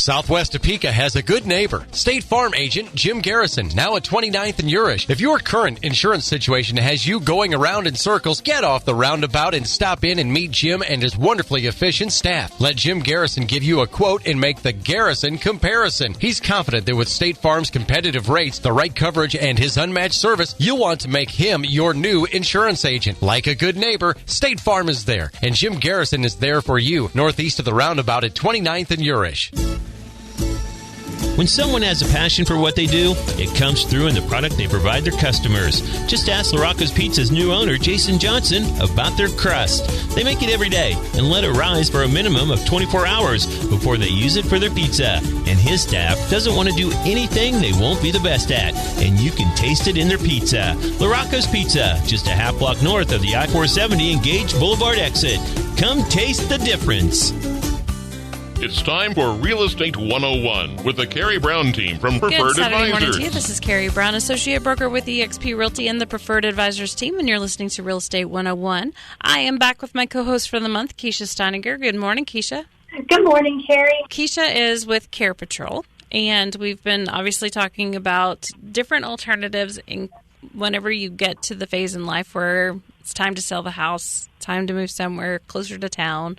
Southwest Topeka has a good neighbor. State Farm agent Jim Garrison, now at 29th and Urish. If your current insurance situation has you going around in circles, get off the roundabout and stop in and meet Jim and his wonderfully efficient staff. Let Jim Garrison give you a quote and make the Garrison comparison. He's confident that with State Farm's competitive rates, the right coverage, and his unmatched service, you'll want to make him your new insurance agent. Like a good neighbor, State Farm is there, and Jim Garrison is there for you, northeast of the roundabout at 29th and Urish. When someone has a passion for what they do, it comes through in the product they provide their customers. Just ask LaRocco's Pizza's new owner, Jason Johnson, about their crust. They make it every day and let it rise for a minimum of 24 hours before they use it for their pizza. And his staff doesn't want to do anything they won't be the best at, and you can taste it in their pizza. LaRocco's Pizza, just a half block north of the I-470 and Gage Boulevard exit. Come taste the difference. It's time for Real Estate 101 with the Carrie Brown team from Preferred Good Saturday morning Advisors. to you. This is Carrie Brown, associate broker with eXp Realty and the Preferred Advisors team, and you're listening to Real Estate 101. I am back with my co-host for the month, Kisha Steineger. Good morning, Kisha. Good morning, Carrie. Kisha is with Care Patrol, and we've been obviously talking about different alternatives whenever you get to the phase in life where it's time to sell the house, time to move somewhere closer to town,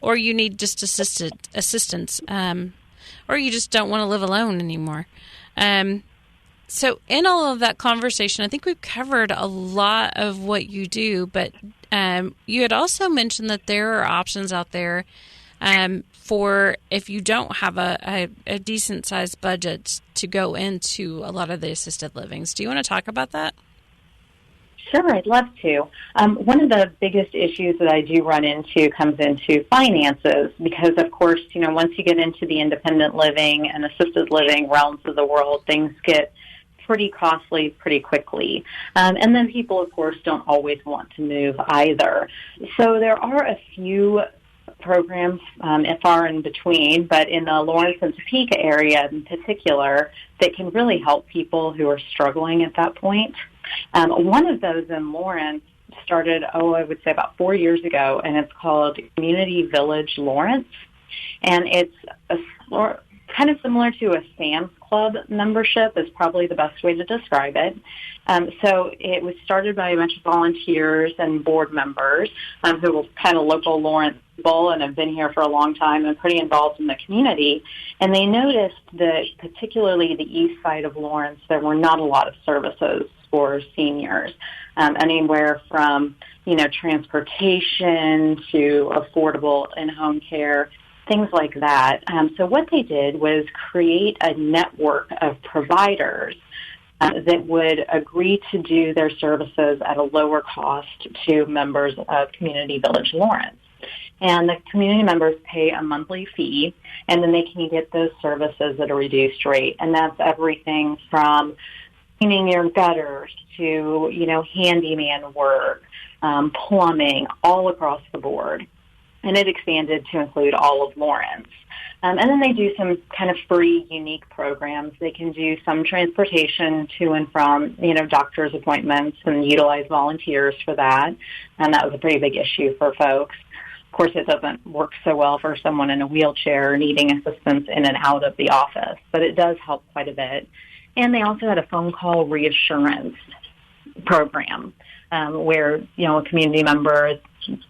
or you need just assistance, or you just don't want to live alone anymore. So in all of that conversation, I think we've covered a lot of what you do, but you had also mentioned that there are options out there for if you don't have a decent-sized budget to go into a lot of the assisted livings. Do you want to talk about that? Sure, I'd love to. One of the biggest issues that I do run into comes into finances because, of course, once you get into the independent living and assisted living realms of the world, things get pretty costly pretty quickly. And then people, of course, don't always want to move either. So there are a few programs far in between, but in the Lawrence and Topeka area in particular, that can really help people who are struggling at that point. One of those in Lawrence started, I would say about 4 years ago, and it's called Community Village Lawrence. And it's kind of similar to a Sam's Club membership is probably the best way to describe it. So it was started by a bunch of volunteers and board members who were kind of local Lawrence people and have been here for a long time and pretty involved in the community. And they noticed that particularly the east side of Lawrence, there were not a lot of services for seniors, anywhere from, transportation to affordable in-home care, things like that. So what they did was create a network of providers that would agree to do their services at a lower cost to members of Community Village Lawrence. And the community members pay a monthly fee, and then they can get those services at a reduced rate. And that's everything from cleaning your gutters to, handyman work, plumbing, all across the board. And it expanded to include all of Lawrence. And then they do some kind of free, unique programs. They can do some transportation to and from, doctor's appointments and utilize volunteers for that. And that was a pretty big issue for folks. Of course, it doesn't work so well for someone in a wheelchair needing assistance in and out of the office, but it does help quite a bit. And they also had a phone call reassurance program where, a community member,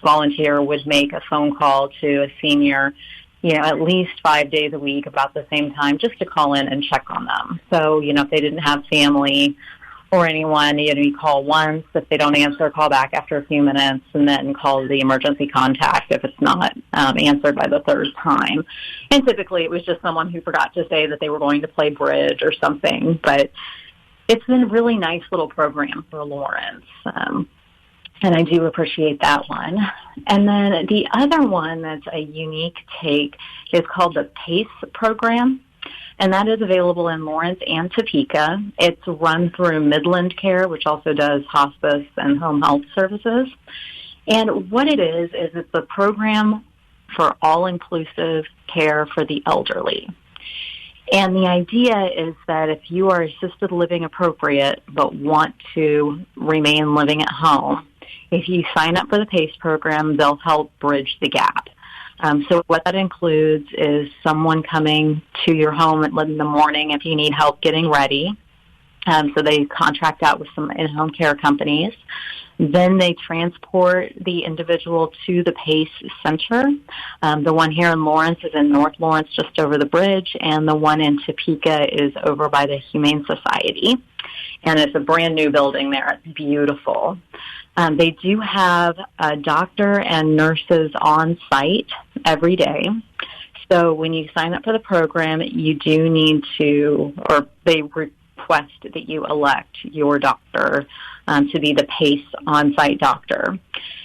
volunteer would make a phone call to a senior, at least 5 days a week about the same time just to call in and check on them. So, if they didn't have family or anyone, you call once. If they don't answer, call back after a few minutes and then call the emergency contact if it's not answered by the third time. And typically it was just someone who forgot to say that they were going to play bridge or something. But it's been a really nice little program for Lawrence. And I do appreciate that one. And then the other one that's a unique take is called the PACE program. And that is available in Lawrence and Topeka. It's run through Midland Care, which also does hospice and home health services. And what it is it's a program for all-inclusive care for the elderly. And the idea is that if you are assisted living appropriate but want to remain living at home, if you sign up for the PACE program, they'll help bridge the gap. So what that includes is someone coming to your home in the morning if you need help getting ready. So they contract out with some in-home care companies. Then they transport the individual to the PACE Center. The one here in Lawrence is in North Lawrence, just over the bridge, and the one in Topeka is over by the Humane Society. And it's a brand new building there. It's beautiful. They do have a doctor and nurses on site every day. So when you sign up for the program, you do need to, or they request that you elect your doctor to be the PACE on-site doctor.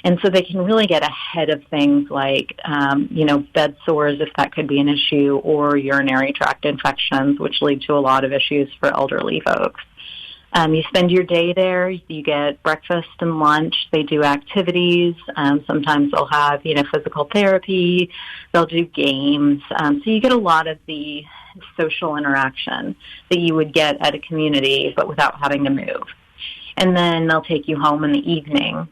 And so they can really get ahead of things like, bed sores, if that could be an issue, or urinary tract infections, which lead to a lot of issues for elderly folks. You spend your day there. You get breakfast and lunch. They do activities. Sometimes they'll have, physical therapy. They'll do games. So you get a lot of the social interaction that you would get at a community, but without having to move. And then they'll take you home in the evening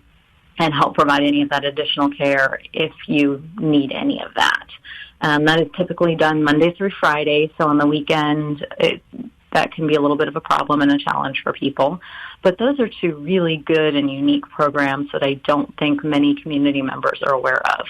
and help provide any of that additional care if you need any of that. That is typically done Monday through Friday. So on the weekend, that can be a little bit of a problem and a challenge for people. But those are two really good and unique programs that I don't think many community members are aware of.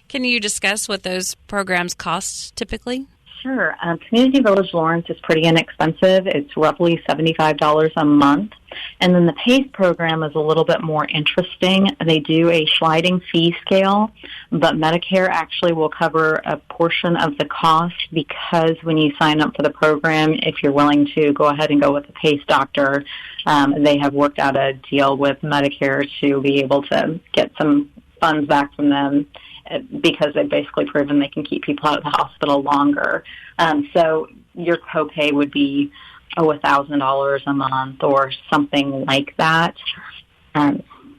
Can you discuss what those programs cost typically? Sure. Community Village Lawrence is pretty inexpensive. It's roughly $75 a month. And then the PACE program is a little bit more interesting. They do a sliding fee scale, but Medicare actually will cover a portion of the cost because when you sign up for the program, if you're willing to go ahead and go with a PACE doctor, they have worked out a deal with Medicare to be able to get some funds back from them because they've basically proven they can keep people out of the hospital longer. So your copay would be $1,000 a month or something like that,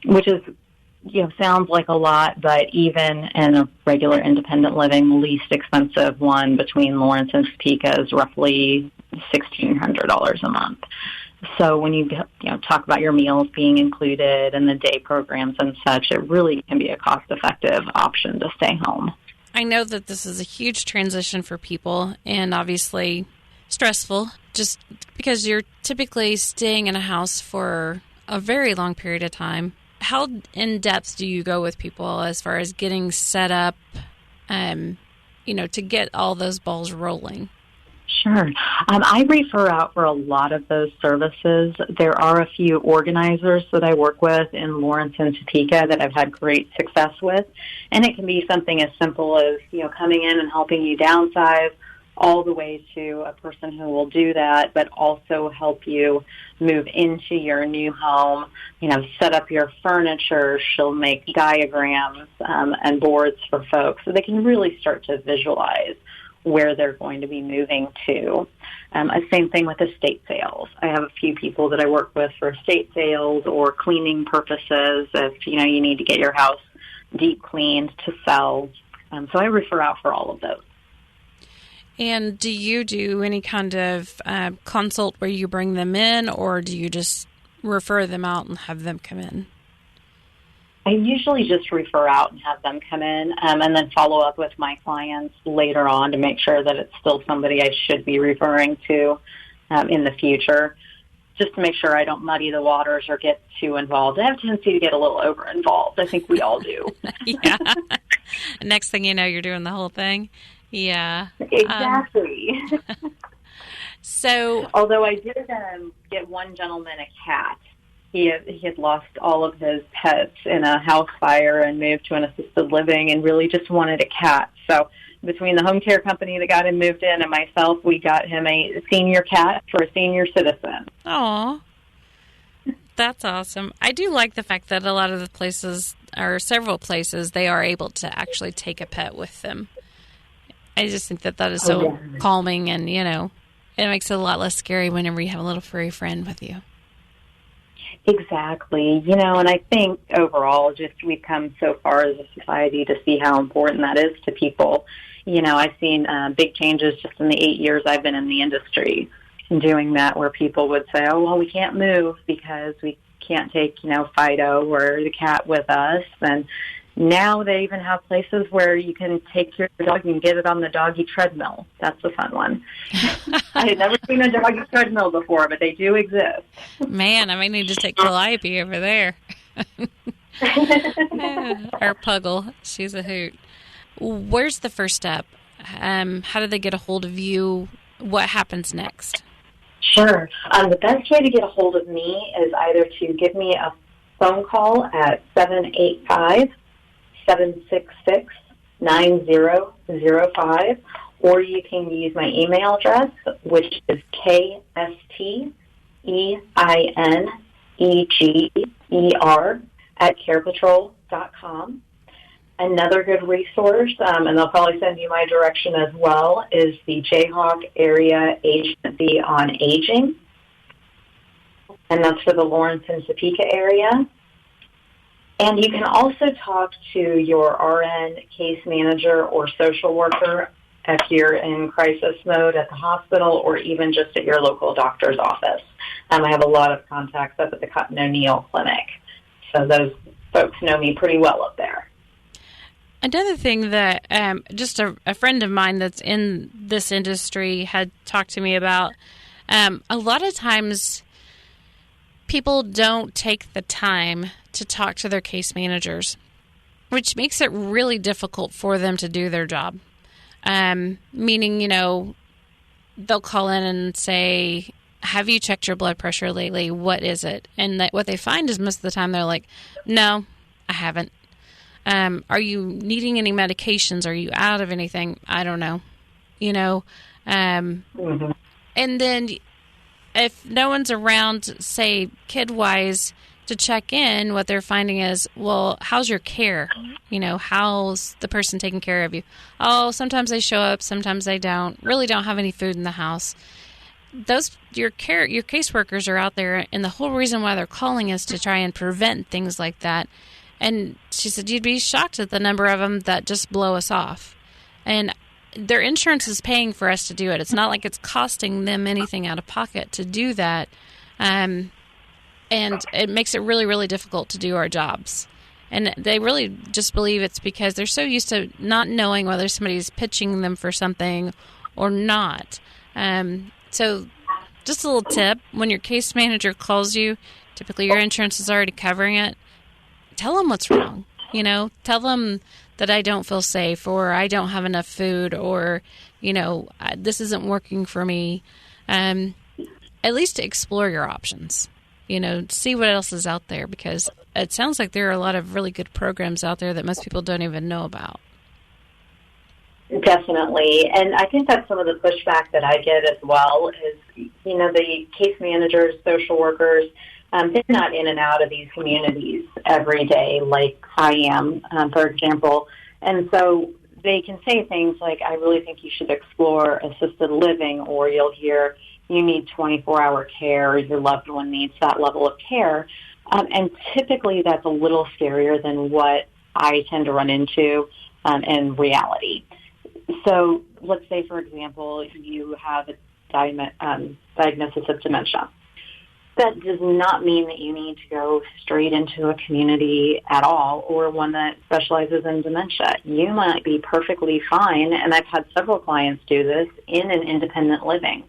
which is, sounds like a lot, but even in a regular independent living, the least expensive one between Lawrence and Topeka is roughly $1,600 a month. So when you talk about your meals being included and the day programs and such, it really can be a cost-effective option to stay home. I know that this is a huge transition for people and obviously stressful just because you're typically staying in a house for a very long period of time. How in-depth do you go with people as far as getting set up, to get all those balls rolling? Sure. I refer out for a lot of those services. There are a few organizers that I work with in Lawrence and Topeka that I've had great success with. And it can be something as simple as, coming in and helping you downsize all the way to a person who will do that, but also help you move into your new home, set up your furniture. She'll make diagrams and boards for folks so they can really start to visualize where they're going to be moving to. Same thing with estate sales. I have a few people that I work with for estate sales or cleaning purposes if, you need to get your house deep cleaned to sell. So I refer out for all of those. And do you do any kind of consult where you bring them in, or do you just refer them out and have them come in? I usually just refer out and have them come in and then follow up with my clients later on to make sure that it's still somebody I should be referring to in the future, just to make sure I don't muddy the waters or get too involved. I have a tendency to get a little over-involved. I think we all do. Yeah. Next thing you know, you're doing the whole thing. Yeah. Exactly. So, although I did get one gentleman a cat. He had lost all of his pets in a house fire and moved to an assisted living and really just wanted a cat. So between the home care company that got him moved in and myself, we got him a senior cat for a senior citizen. Aw. That's awesome. I do like the fact that a lot of the places, or several places, they are able to actually take a pet with them. I just think that is so calming and, it makes it a lot less scary whenever you have a little furry friend with you. Exactly. And I think overall just we've come so far as a society to see how important that is to people. I've seen big changes just in the 8 years I've been in the industry and doing that where people would say, oh, well, we can't move because we can't take, Fido or the cat with us. And Now they even have places where you can take your dog and get it on the doggy treadmill. That's a fun one. I had never seen a doggy treadmill before, but they do exist. Man, I may need to take Calliope over there. Or Puggle. She's a hoot. Where's the first step? How do they get a hold of you? What happens next? Sure. The best way to get a hold of me is either to give me a phone call at 785-766-9005, or you can use my email address, which is KSTEINEGER@carepatrol.com. Another good resource, and they'll probably send you my direction as well, is the Jayhawk Area Agency on Aging, and that's for the Lawrence and Topeka area. And you can also talk to your RN, case manager, or social worker if you're in crisis mode at the hospital or even just at your local doctor's office. I have a lot of contacts up at the Cotton O'Neill Clinic, so those folks know me pretty well up there. Another thing that just a friend of mine that's in this industry had talked to me about, a lot of times people don't take the time to talk to their case managers, which makes it really difficult for them to do their job. Meaning, they'll call in and say, have you checked your blood pressure lately? What is it? And what they find is most of the time they're like, no, I haven't. Are you needing any medications? Are you out of anything? I don't know. And then if no one's around, say, kid-wise, to check in, what they're finding is, well, how's your care? How's the person taking care of you? Oh, sometimes they show up, sometimes they don't. Really don't have any food in the house. Your caseworkers are out there, and the whole reason why they're calling is to try and prevent things like that. And she said, you'd be shocked at the number of them that just blow us off. And their insurance is paying for us to do it. It's not like it's costing them anything out of pocket to do that. And it makes it really, really difficult to do our jobs. And they really just believe it's because they're so used to not knowing whether somebody's pitching them for something or not. So just a little tip, when your case manager calls you, typically your insurance is already covering it. Tell them what's wrong. Tell them that I don't feel safe, or I don't have enough food, or, this isn't working for me. At least explore your options. See what else is out there, because it sounds like there are a lot of really good programs out there that most people don't even know about. Definitely. And I think that's some of the pushback that I get as well is, the case managers, social workers, they're not in and out of these communities every day like I am, for example. And so they can say things like, I really think you should explore assisted living, or you'll hear you need 24-hour care, or your loved one needs that level of care. And typically that's a little scarier than what I tend to run into in reality. So let's say, for example, you have a diagnosis of dementia. That does not mean that you need to go straight into a community at all, or one that specializes in dementia. You might be perfectly fine, and I've had several clients do this, in an independent living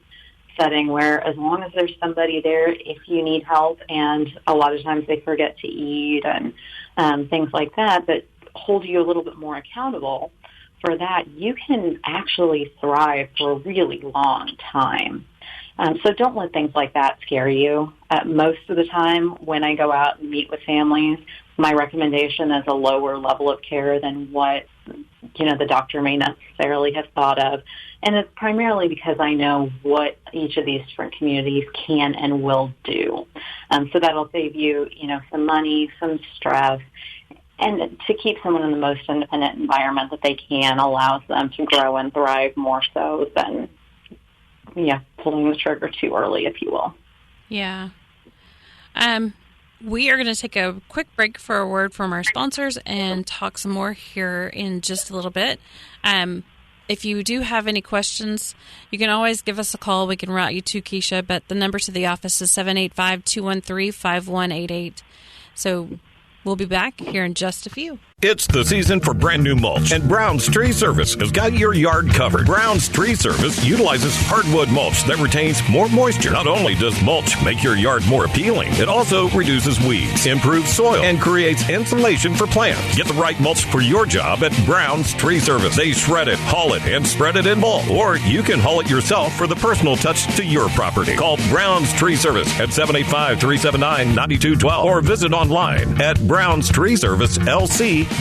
setting where as long as there's somebody there if you need help, and a lot of times they forget to eat and things like that hold you a little bit more accountable for that, you can actually thrive for a really long time. So don't let things like that scare you. Most of the time when I go out and meet with families, my recommendation is a lower level of care than what, the doctor may necessarily have thought of. And it's primarily because I know what each of these different communities can and will do. So that'll save you, some money, some stress, and to keep someone in the most independent environment that they can allows them to grow and thrive more so than pulling the trigger too early, if you will. Yeah. We are going to take a quick break for a word from our sponsors and talk some more here in just a little bit. If you do have any questions, you can always give us a call. We can route you to Kisha, but the number to the office is 785-213-5188. So we'll be back here in just a few. It's the season for brand new mulch, and Brown's Tree Service has got your yard covered. Brown's Tree Service utilizes hardwood mulch that retains more moisture. Not only does mulch make your yard more appealing, it also reduces weeds, improves soil, and creates insulation for plants. Get the right mulch for your job at Brown's Tree Service. They shred it, haul it, and spread it in bulk. Or you can haul it yourself for the personal touch to your property. Call Brown's Tree Service at 785-379-9212 or visit online at brownstreeservicelc.com.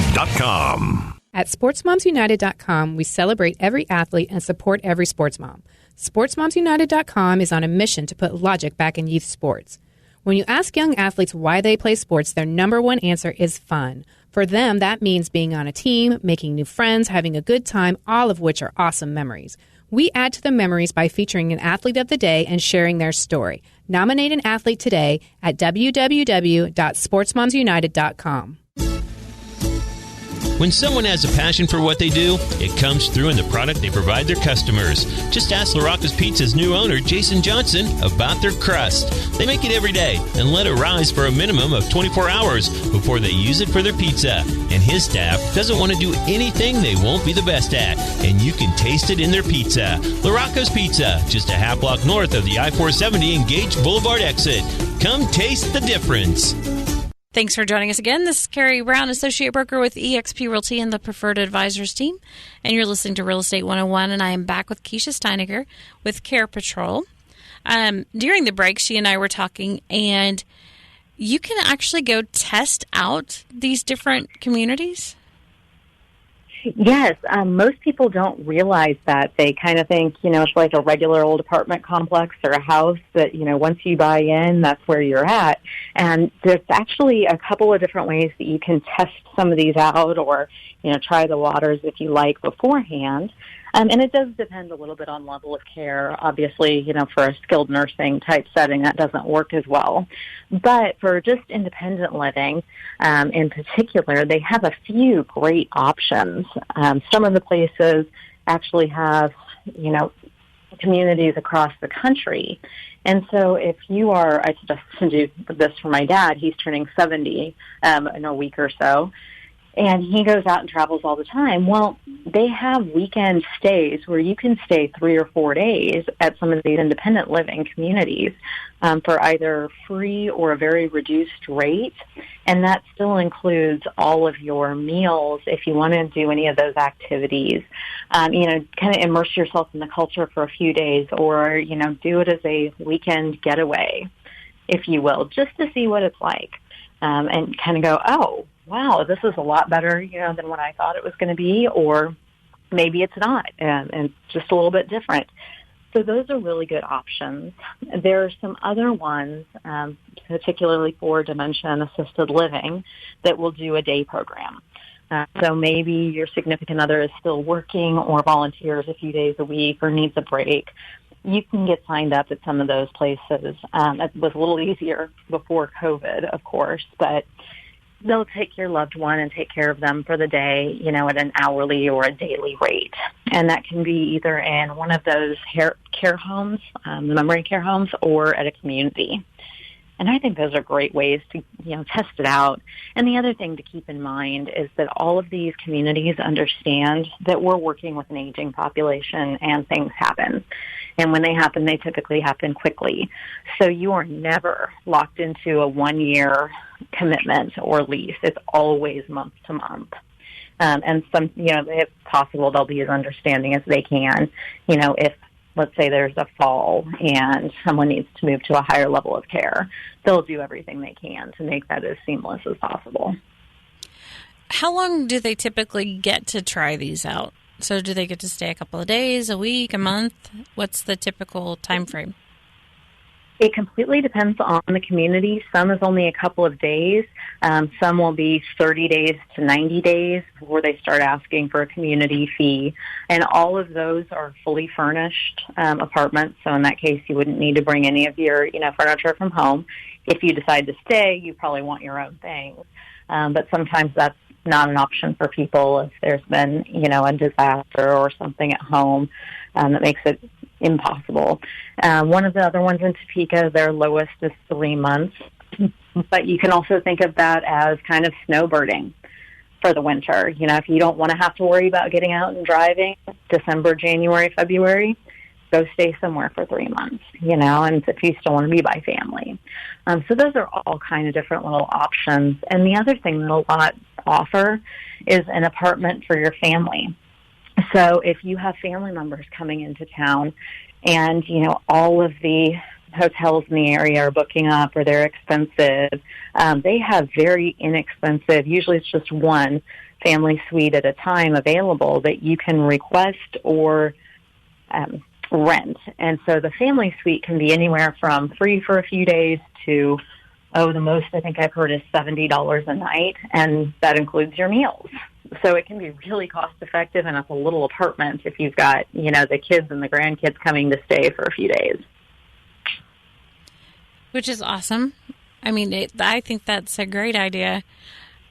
At SportsMomsUnited.com, we celebrate every athlete and support every sports mom. SportsMomsUnited.com is on a mission to put logic back in youth sports. When you ask young athletes why they play sports, their number one answer is fun. For them, that means being on a team, making new friends, having a good time, all of which are awesome memories. We add to the memories by featuring an athlete of the day and sharing their story. Nominate an athlete today at www.sportsmomsunited.com. When someone has a passion for what they do, it comes through in the product they provide their customers. Just ask LaRocca's Pizza's new owner, Jason Johnson, about their crust. They make it every day and let it rise for a minimum of 24 hours before they use it for their pizza. And his staff doesn't want to do anything they won't be the best at, and you can taste it in their pizza. LaRocca's Pizza, just a half block north of the I-470 and Gage Boulevard exit. Come taste the difference. Thanks for joining us again. This is Carrie Brown, Associate Broker with eXp Realty and the Preferred Advisors team. And you're listening to Real Estate 101, and I am back with Kisha Steineger with Care Patrol. During the break, she and I were talking, and you can actually go test out these different communities? Yes, most people don't realize that. They kind of think, it's like a regular old apartment complex or a house that, once you buy in, that's where you're at. And there's actually a couple of different ways that you can test some of these out or, try the waters if you like beforehand. And it does depend a little bit on level of care. Obviously, for a skilled nursing type setting, that doesn't work as well. But for just independent living, in particular, they have a few great options. Some of the places actually have, communities across the country. And so if you are, I just do this for my dad, he's turning 70 in a week or so. And he goes out and travels all the time. Well, they have weekend stays where you can stay 3 or 4 days at some of these independent living communities for either free or a very reduced rate. And that still includes all of your meals if you want to do any of those activities. Kind of immerse yourself in the culture for a few days or, do it as a weekend getaway, if you will, just to see what it's like and kind of go, oh, wow, this is a lot better, than what I thought it was going to be, or maybe it's not, and just a little bit different. So those are really good options. There are some other ones, particularly for dementia and assisted living, that will do a day program. So maybe your significant other is still working or volunteers a few days a week or needs a break. You can get signed up at some of those places. It was a little easier before COVID, of course, but they'll take your loved one and take care of them for the day, at an hourly or a daily rate. And that can be either in one of those care homes, the memory care homes, or at a community. And I think those are great ways to, test it out. And the other thing to keep in mind is that all of these communities understand that we're working with an aging population and things happen. And when they happen, they typically happen quickly. So you are never locked into a 1-year commitment or lease. It's always month to month. And some, if possible, they'll be as understanding as they can. If, let's say there's a fall and someone needs to move to a higher level of care, they'll do everything they can to make that as seamless as possible. How long do they typically get to try these out? So do they get to stay a couple of days, a week, a month? What's the typical time frame? It completely depends on the community. Some is only a couple of days. Some will be 30 days to 90 days before they start asking for a community fee. And all of those are fully furnished apartments. So in that case, you wouldn't need to bring any of your, furniture from home. If you decide to stay, you probably want your own things. But sometimes that's not an option for people if there's been, a disaster or something at home that makes it impossible. One of the other ones in Topeka, their lowest is 3 months. But you can also think of that as kind of snowbirding. for the winter. If you don't want to have to worry about getting out and driving December, January, February, go stay somewhere for 3 months, and if you still want to be by family. So those are all kind of different little options. And the other thing that a lot offer is an apartment for your family. So if you have family members coming into town and, all of the hotels in the area are booking up or they're expensive, they have very inexpensive, usually it's just one family suite at a time available that you can request or rent. And so the family suite can be anywhere from free for a few days to, the most I think I've heard is $70 a night, and that includes your meals. So it can be really cost effective, and it's a little apartment if you've got, the kids and the grandkids coming to stay for a few days. Which is awesome. I mean, I think that's a great idea.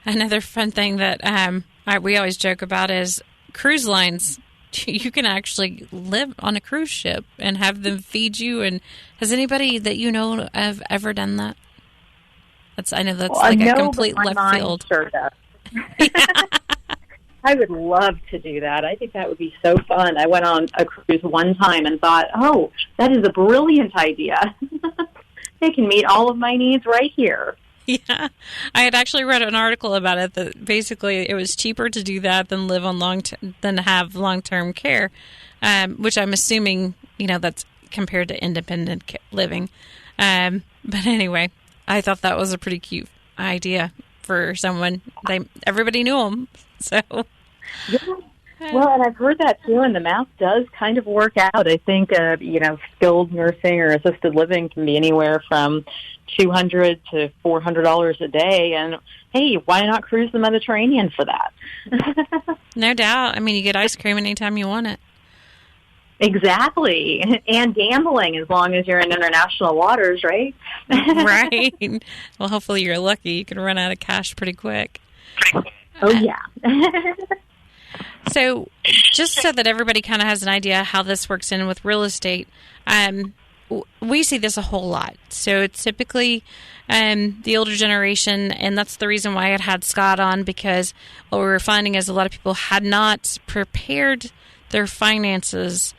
Another fun thing that we always joke about is cruise lines. You can actually live on a cruise ship and have them feed you. And has anybody that you know of ever done that? I know that's a complete left field. Sure does. I would love to do that. I think that would be so fun. I went on a cruise one time and thought, that is a brilliant idea. They can meet all of my needs right here. Yeah. I had actually read an article about it that basically it was cheaper to do that than live on than have long-term care, which I'm assuming, that's compared to independent living. But anyway, I thought that was a pretty cute idea for someone. Everybody knew them, so. Yeah. Well, and I've heard that too, and the math does kind of work out. I think, skilled nursing or assisted living can be anywhere from $200 to $400 a day, and hey, why not cruise the Mediterranean for that? No doubt. I mean, you get ice cream anytime you want it. Exactly, and gambling as long as you're in international waters, right? Right. Well, hopefully you're lucky. You can run out of cash pretty quick. Oh, yeah. So just so that everybody kind of has an idea how this works in with real estate, we see this a whole lot. So it's typically the older generation, and that's the reason why I had Scott on, because what we were finding is a lot of people had not prepared their finances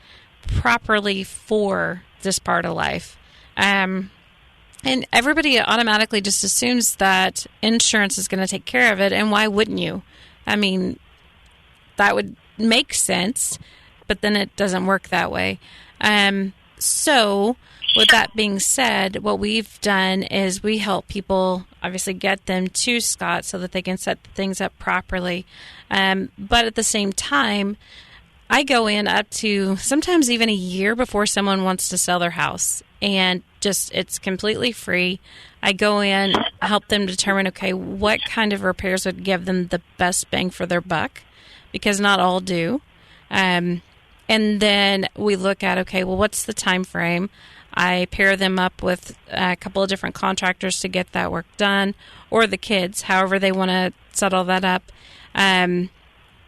properly for this part of life. And everybody automatically just assumes that insurance is going to take care of it, and why wouldn't you? I mean, that would make sense, but then it doesn't work that way. So with that being said, what we've done is we help people obviously get them to Scott so that they can set things up properly. But at the same time, I go in up to sometimes even a year before someone wants to sell their house, and it's completely free. I go in, help them determine, okay, what kind of repairs would give them the best bang for their buck, because not all do. And then we look at, okay, well, what's the time frame? I pair them up with a couple of different contractors to get that work done, or the kids, however they want to settle that up,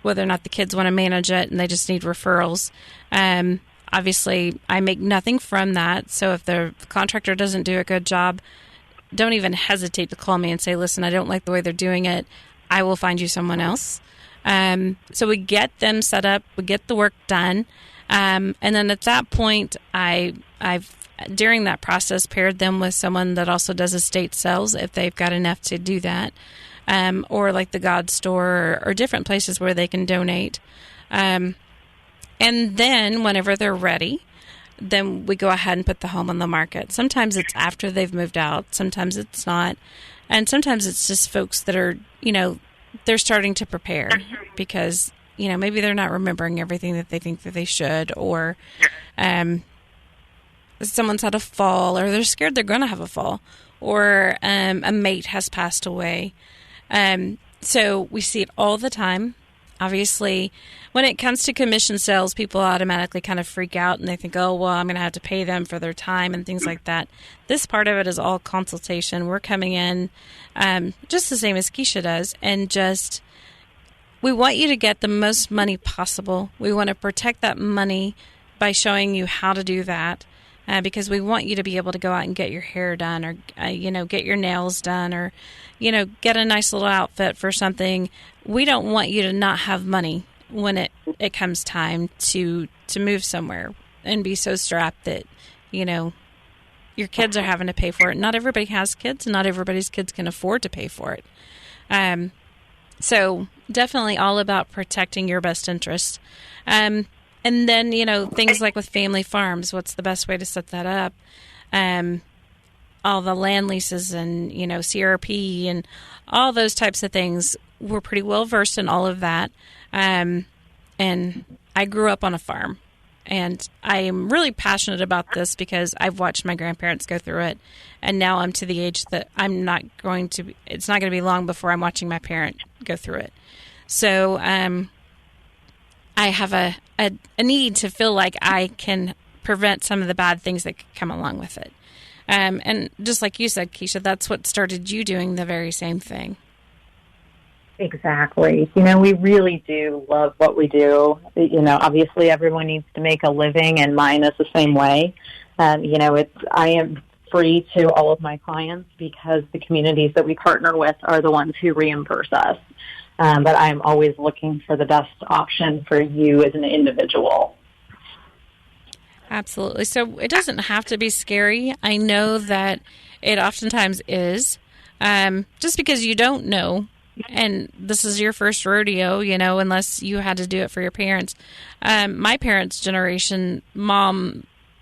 whether or not the kids want to manage it and they just need referrals. Obviously, I make nothing from that, so if the contractor doesn't do a good job, don't even hesitate to call me and say, listen, I don't like the way they're doing it. I will find you someone else. So we get them set up, we get the work done, and then at that point, I've during that process paired them with someone that also does estate sales if they've got enough to do that, or like the God Store or different places where they can donate. And then whenever they're ready, then we go ahead and put the home on the market. Sometimes it's after they've moved out, sometimes it's not, and sometimes it's just folks that are, they're starting to prepare because, maybe they're not remembering everything that they think that they should, or someone's had a fall, or they're scared they're going to have a fall, or a mate has passed away. So we see it all the time. Obviously, when it comes to commission sales, people automatically kind of freak out and they think, oh, well, I'm going to have to pay them for their time and things like that. This part of it is all consultation. We're coming in just the same as Kisha does, and we want you to get the most money possible. We want to protect that money by showing you how to do that. because we want you to be able to go out and get your hair done or, get your nails done or, get a nice little outfit for something. We don't want you to not have money when it comes time to move somewhere and be so strapped that, your kids are having to pay for it. Not everybody has kids, and not everybody's kids can afford to pay for it. So definitely all about protecting your best interest. And then, things like with family farms, what's the best way to set that up? All the land leases and, CRP and all those types of things. We're pretty well versed in all of that. And I grew up on a farm. And I am really passionate about this because I've watched my grandparents go through it. And now I'm to the age that it's not going to be long before I'm watching my parent go through it. So I have a need to feel like I can prevent some of the bad things that could come along with it. And just like you said, Kisha, that's what started you doing the very same thing. Exactly. We really do love what we do. Obviously everyone needs to make a living, and mine is the same way. I am free to all of my clients because the communities that we partner with are the ones who reimburse us. But I'm always looking for the best option for you as an individual. Absolutely. So it doesn't have to be scary. I know that it oftentimes is. Just because you don't know, and this is your first rodeo, unless you had to do it for your parents. My parents' generation, my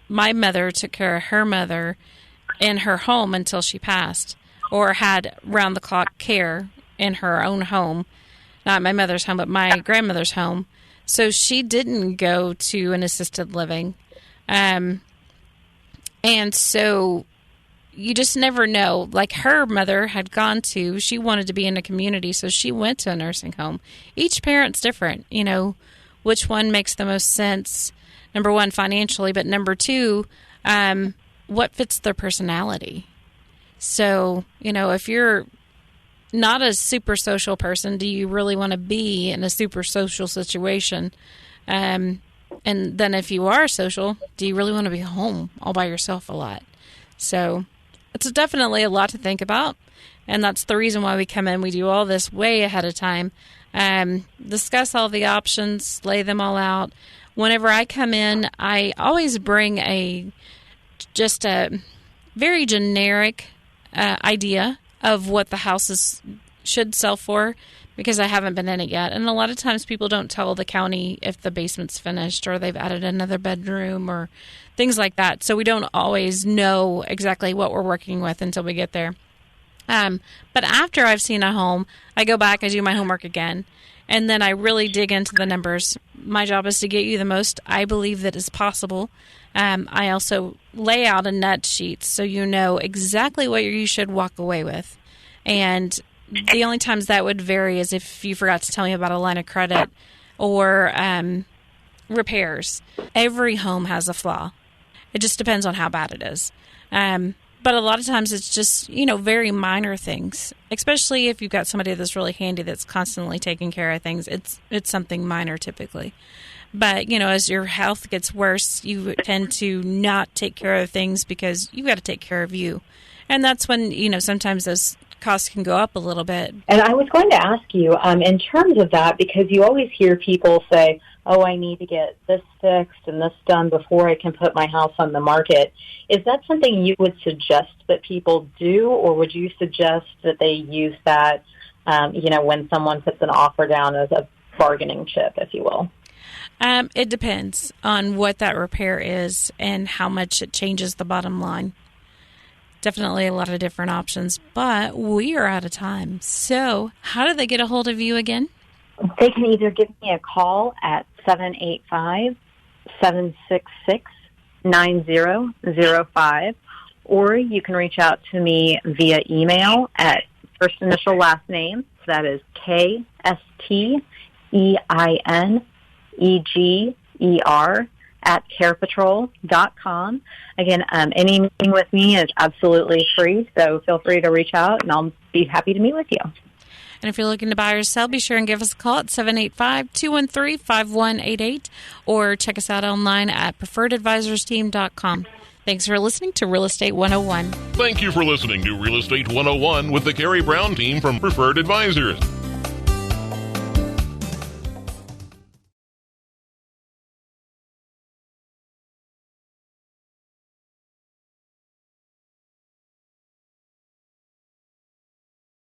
mother took care of her mother in her home until she passed, or had round-the-clock care in her own home. Not my mother's home, but my grandmother's home. So she didn't go to an assisted living. And so you just never know. Like her mother had she wanted to be in a community, so she went to a nursing home. Each parent's different, which one makes the most sense, number one, financially, but number two, what fits their personality. So, if you're not a super social person, do you really want to be in a super social situation? And then if you are social, do you really want to be home all by yourself a lot? So it's definitely a lot to think about. And that's the reason why we come in. We do all this way ahead of time. Discuss all the options, lay them all out. Whenever I come in, I always bring just a very generic idea of what the houses should sell for, because I haven't been in it yet. And a lot of times people don't tell the county if the basement's finished or they've added another bedroom or things like that. So we don't always know exactly what we're working with until we get there. But after I've seen a home, I go back, I do my homework again, and then I really dig into the numbers. My job is to get you the most I believe that is possible. I also lay out a nut sheet so you know exactly what you should walk away with. And the only times that would vary is if you forgot to tell me about a line of credit or repairs. Every home has a flaw. It just depends on how bad it is. But a lot of times it's just, very minor things, especially if you've got somebody that's really handy that's constantly taking care of things. It's something minor typically. But, as your health gets worse, you tend to not take care of things because you've got to take care of you. And that's when, sometimes those costs can go up a little bit. And I was going to ask you, in terms of that, because you always hear people say, oh, I need to get this fixed and this done before I can put my house on the market. Is that something you would suggest that people do, or would you suggest that they use that, when someone puts an offer down as a bargaining chip, if you will? It depends on what that repair is and how much it changes the bottom line. Definitely a lot of different options, but we are out of time. So how do they get a hold of you again? They can either give me a call at 785-766-9005, or you can reach out to me via email at first initial last name. So that is KSTEINEGER at carepatrol.com. Again, any meeting with me is absolutely free, so feel free to reach out, and I'll be happy to meet with you. And if you're looking to buy or sell, be sure and give us a call at 785-213-5188, or check us out online at preferredadvisorsteam.com. Thanks for listening to Real Estate 101. Thank you for listening to Real Estate 101 with the Carrie Brown team from Preferred Advisors.